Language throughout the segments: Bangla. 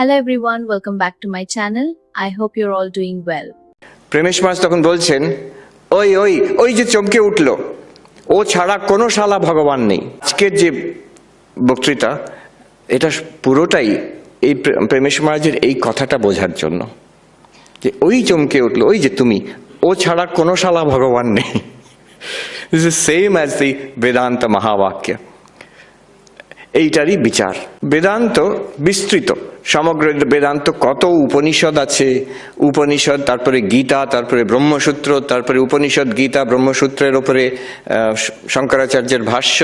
Hello everyone, welcome back to my channel. I hope you're all doing well. প্রেমেশ মাস তখন বলছেন, ওই ওই ওই যে চমকে উঠল, ও ছাড়া কোনো শালা ভগবান নেই। আজকের যে বক্তৃতা, এটা পুরোটাই এই প্রেমেশ মহারাজের এই কথাটা বোঝার জন্য, যে ওই চমকে উঠলো, ওই যে তুমি, ও ছাড়া কোনো শালা ভগবান নেই। This is same as the Vedanta mahavakya. এইটারই বিচার। বেদান্ত বিস্তৃত, সমগ্র বেদান্ত কত উপনিষদ আছে, উপনিষদ, তারপরে গীতা, তারপরে ব্রহ্মসূত্র, তারপরে উপনিষদ গীতা ব্রহ্মসূত্রের ওপরে শঙ্করাচার্যের ভাষ্য।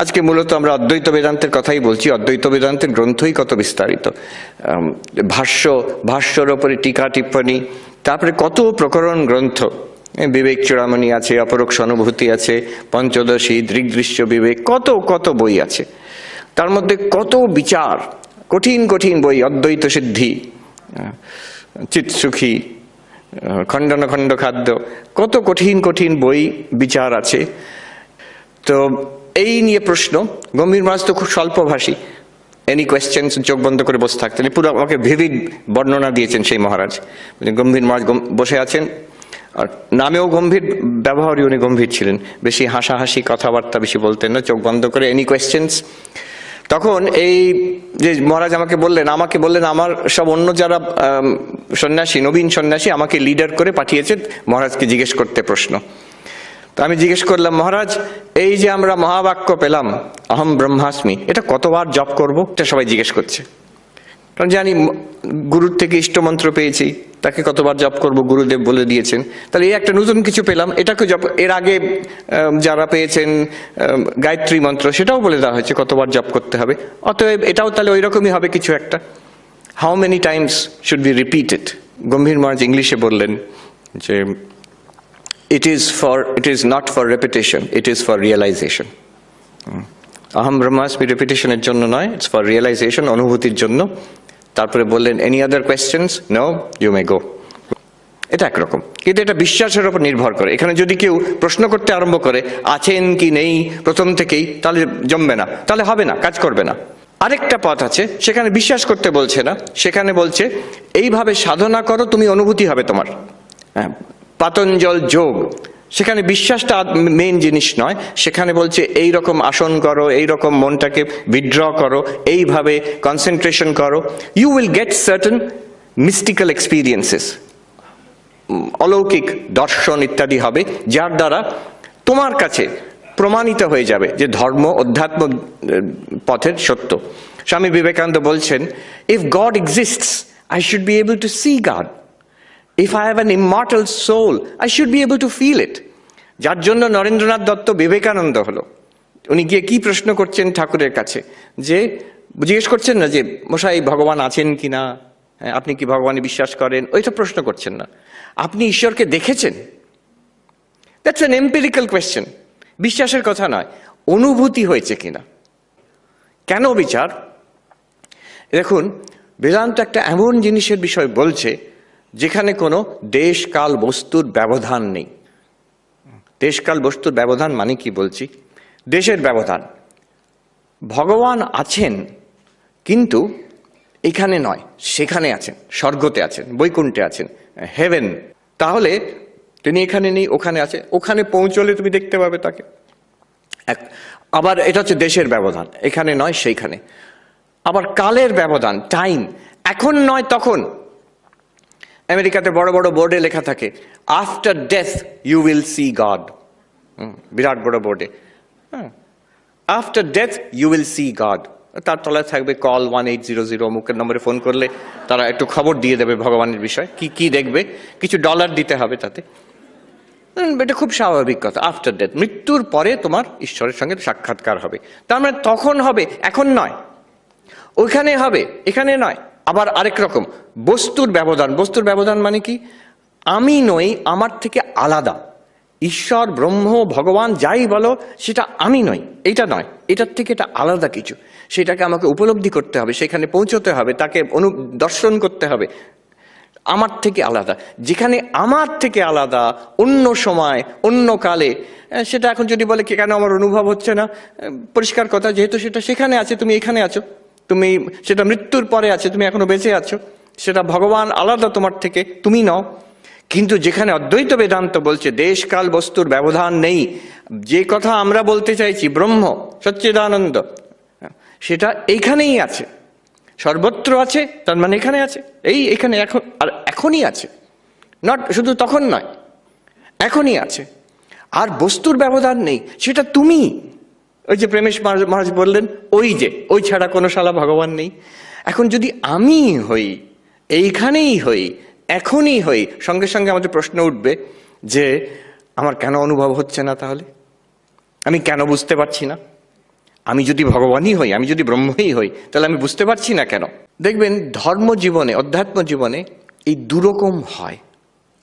আজকে মূলত আমরা অদ্বৈত বেদান্তের কথাই বলছি। অদ্বৈত বেদান্তের গ্রন্থই কত বিস্তারিত, ভাষ্য, ভাষ্যর ওপরে টিকা টিপ্পণী, তারপরে কত প্রকরণ গ্রন্থ, বিবেক চূড়ামণি আছে, অপরোক্ষ অনুভূতি আছে, পঞ্চদশী, দৃগ্দৃশ্য বিবেক, কত কত বই আছে। তার মধ্যে কত বিচার, কঠিন কঠিন বই, অদ্বৈত সিদ্ধি, চিৎসুখী, খণ্ডন খণ্ড খাদ্য, কত কঠিন কঠিন বই বিচার আছে। তো এই নিয়ে প্রশ্ন। গম্ভীর মহারাজ তো খুব স্বল্পভাষী, এনি কোয়েশ্চেন্স, চোখ বন্ধ করে বসে থাকতেন। পুরো আমাকে ভিভিড বর্ণনা দিয়েছেন সেই মহারাজ। গম্ভীর মহারাজ বসে আছেন, আর নামেও গম্ভীর, ব্যবহারই উনি গম্ভীর ছিলেন, বেশি হাসাহাসি কথাবার্তা বেশি বলতেন না, চোখ বন্ধ করে এনি কোয়েশ্চেন্স। তখন এই যে মহারাজ আমাকে বললেন আমার সব অন্য যারা সন্ন্যাসী, নবীন সন্ন্যাসী আমাকে লিডার করে পাঠিয়েছে মহারাজকে জিজ্ঞেস করতে প্রশ্ন। তো আমি জিজ্ঞেস করলাম, মহারাজ এই যে আমরা মহাবাক্য পেলাম, অহম ব্রহ্মাস্মি, এটা কতবার জপ করবো? এটা সবাই জিজ্ঞেস করছে, কারণ জানি গুরুর থেকে ইষ্টমন্ত্র পেয়েছি, তাকে কতবার জপ করবো গুরুদেব বলে দিয়েছেন। তাহলে এই একটা নতুন কিছু পেলাম, এটাকে জপ, এর আগে যারা পেয়েছেন গায়ত্রী মন্ত্র, সেটাও বলে দেওয়া হয়েছে কতবার জপ করতে হবে, অতএব এটাও তাহলে ওই রকমই হবে কিছু একটা। How many times should be repeated? Gambhir Maharaj ইংলিশে বললেন যে it is not for repetition, it is for realization. অহম ব্রহ্মাস্মি রিপিটেশনের জন্য নয়, ইটস ফর রিয়েলাইজেশন, অনুভূতির জন্য। তারপরে বললেন, any other questions? No, you may go. এটা একরকম, কিন্তু এটা বিশ্বাসের উপর নির্ভর করে। এখানে যদি কেউ প্রশ্ন করতে আরম্ভ করে আছেন কি নেই প্রথম থেকেই, তাহলে জমবে না, তাহলে হবে না, কাজ করবে না। আরেকটা পথ আছে, সেখানে বিশ্বাস করতে বলছে না, সেখানে বলছে এইভাবে সাধনা করো, তুমি অনুভূতি হবে তোমার। হ্যাঁ, পাতঞ্জল যোগ, সেখানে বিশ্বাসটা মেইন জিনিস নয়, সেখানে বলছে এই রকম আসন করো, এই রকম মনটাকে উইথড্র করো, এইভাবে কনসেন্ট্রেশন করো, you will get certain mystical experiences, অলৌকিক দর্শন ইত্যাদি হবে, যার দ্বারা তোমার কাছে প্রমাণিত হয়ে যাবে যে ধর্ম অধ্যাত্ম পথের সত্য। স্বামী বিবেকানন্দ বলছেন, if God exists I should be able to see God, if I have an immortal soul, I should be able to feel it. যার জন্য নরেন্দ্রনাথ দত্ত বিবেকানন্দ হলো। উনি গিয়ে কি প্রশ্ন করছেন ঠাকুরের কাছে, যে জিজ্ঞেস করছেন না যে মশাই ভগবান আছেন কিনা, আপনি কি ভগবানে বিশ্বাস করেন, ওইটা প্রশ্ন করছেন না, আপনি ঈশ্বরকে দেখেছেন? দ্যাটস অ্যান এম্পিরিক্যাল কোয়েশ্চেন, বিশ্বাসের কথা নয়, অনুভূতি হয়েছে কিনা। কেন বিচার? দেখুন, বেদান্ত একটা এমন জিনিসের বিষয় বলছে যেখানে কোনো দেশ কাল বস্তুর ব্যবধান নেই। দেশ কাল বস্তুর ব্যবধান মানে কি বলছি? দেশের ব্যবধান। ভগবান আছেন, কিন্তু এখানে নয়, সেখানে আছেন, স্বর্গতে আছেন, বৈকুণ্ঠে আছেন, হেভেন। তাহলে তিনি এখানে নেই, ওখানে আছে, ওখানে পৌঁছলে তুমি দেখতে পাবে তাকে। আবার এটা হচ্ছে দেশের ব্যবধান, এখানে নয় সেইখানে। আবার কালের ব্যবধান, টাইম, এখন নয় তখন। আমেরিকাতে বড় বড় বোর্ডে লেখা থাকে, after death you will see God, বিরাট বড় বোর্ডে, after death you will see God. তার তলায় থাকবে কল 1800, অমুকের নম্বরে ফোন করলে তারা একটু খবর দিয়ে দেবে ভগবানের বিষয়, কি কি দেখবে, কিছু ডলার দিতে হবে তাতে। এটা খুব স্বাভাবিক কথা, আফটার ডেথ, মৃত্যুর পরে তোমার ঈশ্বরের সঙ্গে সাক্ষাৎকার হবে। তার মানে তখন হবে, এখন নয়। ওইখানে হবে, এখানে নয়। আবার আরেক রকম বস্তুর ব্যবধান। বস্তুর ব্যবধান মানে কি? আমি নই, আমার থেকে আলাদা। ঈশ্বর, ব্রহ্ম, ভগবান যাই বলো, সেটা আমি নই, এইটা নয়, এটার থেকে এটা আলাদা কিছু। সেটাকে আমাকে উপলব্ধি করতে হবে, সেখানে পৌঁছতে হবে, তাকে দর্শন করতে হবে। আমার থেকে আলাদা, যেখানে আমার থেকে আলাদা অন্য সময় অন্য কালে, সেটা এখন যদি বলে কেন আমার অনুভব হচ্ছে না, পরিষ্কার কথা, যেহেতু সেটা সেখানে আছে, তুমি এখানে আছো, তুমি সেটা মৃত্যুর পরে আছে, তুমি এখনো বেঁচে আছো, সেটা ভগবান আলাদা তোমার থেকে, তুমি নও। কিন্তু যেখানে অদ্বৈত বেদান্ত বলছে দেশ কাল বস্তুর ব্যবধান নেই, যে কথা আমরা বলতে চাইছি ব্রহ্ম সচ্চিদানন্দ, সেটা এইখানেই আছে, সর্বত্র আছে, তার মানে এখানে আছে, এখানে এখন, আর এখনই আছে, নট শুধু তখন নয়, এখনই আছে। আর বস্তুর ব্যবধান নেই, সেটা তুমি। ওই যে প্রেমেশ মহারাজ বললেন, ওই ছাড়া কোনো শালা ভগবান নেই। এখন যদি আমি হই, এইখানেই হই, এখনই হই, সঙ্গে সঙ্গে আমাদের প্রশ্ন উঠবে যে আমার কেন অনুভব হচ্ছে না, তাহলে আমি কেন বুঝতে পারছি না? আমি যদি ভগবানই হই, আমি যদি ব্রহ্মই হই, তাহলে আমি বুঝতে পারছি না কেন? দেখবেন ধর্ম জীবনে, অধ্যাত্ম জীবনে এই দুরকম হয়।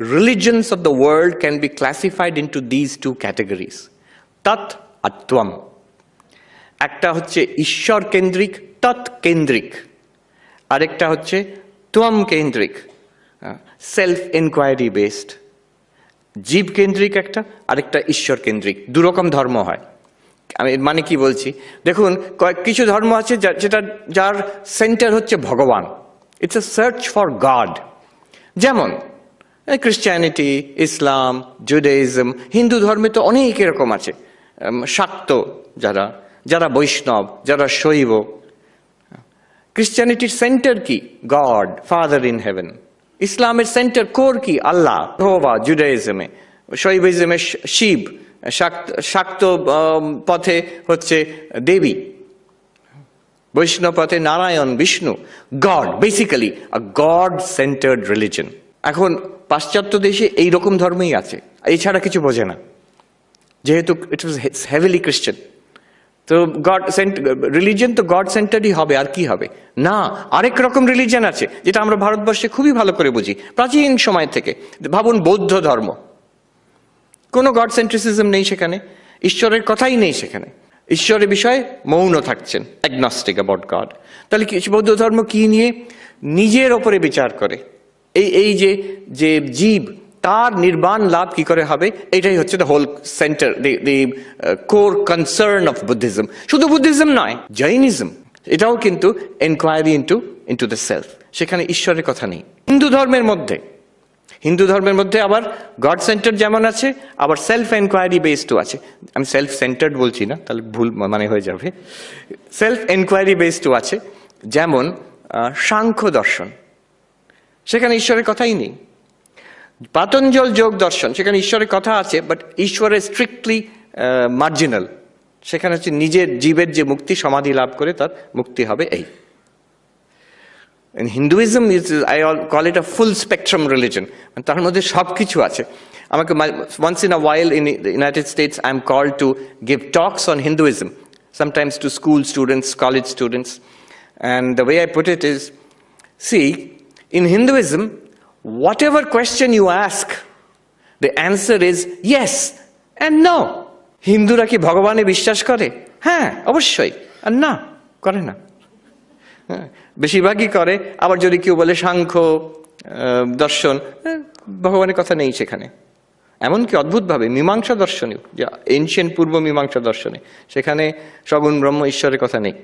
Religions of the world can be classified into these two categories, tat R twam. একটা হচ্ছে ঈশ্বর কেন্দ্রিক, তৎ কেন্দ্রিক, আরেকটা হচ্ছে ত্বম কেন্দ্রিক, সেলফ এনকোয়ারি বেসড। জীব কেন্দ্রিক একটা, আরেকটা ঈশ্বর কেন্দ্রিক। দুরকম ধর্ম হয়। আমি মানে কি বলছি, দেখুন কিছু ধর্ম আছে যার সেন্টার হচ্ছে ভগবান, it's a search for god. যেমন ক্রিশ্চিয়ানিটি, ইসলাম, জুডাইজম, হিন্দু ধর্মে তো অনেক এরকম আছে। শাক্ত যারা বৈষ্ণব, যারা শৈব। ক্রিশ্চিয়ানিটির সেন্টার কি? God, father in heaven. ইসলামের সেন্টার কোর কি? আল্লাহ, হোবা। জুডাইজমে, শৈবিজমে শিব, শাক্ত পথে হচ্ছে দেবী, বৈষ্ণব পথে Narayan, Vishnu. God, basically a God centred religion. এখন পাশ্চাত্য দেশে এইরকম ধর্মই আছে, এছাড়া কিছু বোঝে না, যেহেতু ইট ওয়াজ হেভিলি ক্রিশ্চিয়ান। তো রিলিজন তো গড সেন্টারই হবে, আর কি হবে? না, আরেক রকম রিলিজন আছে যেটা আমরা ভারতবর্ষে খুবই ভালো করে বুঝি প্রাচীন সময় থেকে। ভাবুন বৌদ্ধ ধর্ম, কোনো গড সেন্ট্রিসিজম নেই সেখানে, ঈশ্বরের কথাই নেই সেখানে, ঈশ্বরের বিষয়ে মৌন থাকছেন, অ্যাগনস্টিক অ্যাবাউট গড। তাহলে কি বৌদ্ধ ধর্ম কি নিয়ে? নিজের ওপরে বিচার করে, এই যে জীব, তার নির্বাণ লাভ কি করে হবে, এটাই হচ্ছে the whole centre, the core concern of Buddhism. শুধু বুদ্ধিজম নয়, জৈনিজম, এটাও কিন্তু এনকোয়ারি ইন্টু দ্য সেলফ, সেখানে ঈশ্বরের কথা নেই। হিন্দু ধর্মের মধ্যে আবার গড সেন্টার যেমন আছে, আবার সেলফ এনকোয়ারি বেসডও আছে। আমি সেলফ সেন্টার্ড বলছি না, তাহলে ভুল মানে হয়ে যাবে। সেলফ এনকোয়ারি বেসডও আছে, যেমন সাংখ্য দর্শন, সেখানে ঈশ্বরের কথাই নেই। পাতঞ্জল যোগ দর্শন, সেখানে ঈশ্বরের কথা আছে, বাট ঈশ্বরের স্ট্রিক্টলি মার্জিনাল। সেখানে হচ্ছে নিজের জীবের যে মুক্তি, সমাধি লাভ করে তার মুক্তি হবে, এই। Hinduism I call it a full spectrum religion, তার মধ্যে সব কিছু আছে। আমাকে once in a while in the United States I am called to give talks on Hinduism, sometimes to school students, college students, and the way I put it is, see, in Hinduism, whatever question you ask, the answer is yes and no. হিন্দুরা কি ভগবানে বিশ্বাস করে? হ্যাঁ, অবশ্যই। আর না, করে না। হ্যাঁ, বেশিরভাগই করে। আবার যদি কেউ বলে সাংখ্য দর্শন, ভগবানের কথা নেই সেখানে। এমনকি অদ্ভুতভাবে মীমাংসা দর্শনেও, যা এনশিয়েন্ট পূর্ব মীমাংসা দর্শনে, সেখানে সগুণ ব্রহ্ম ঈশ্বরের কথা নেই।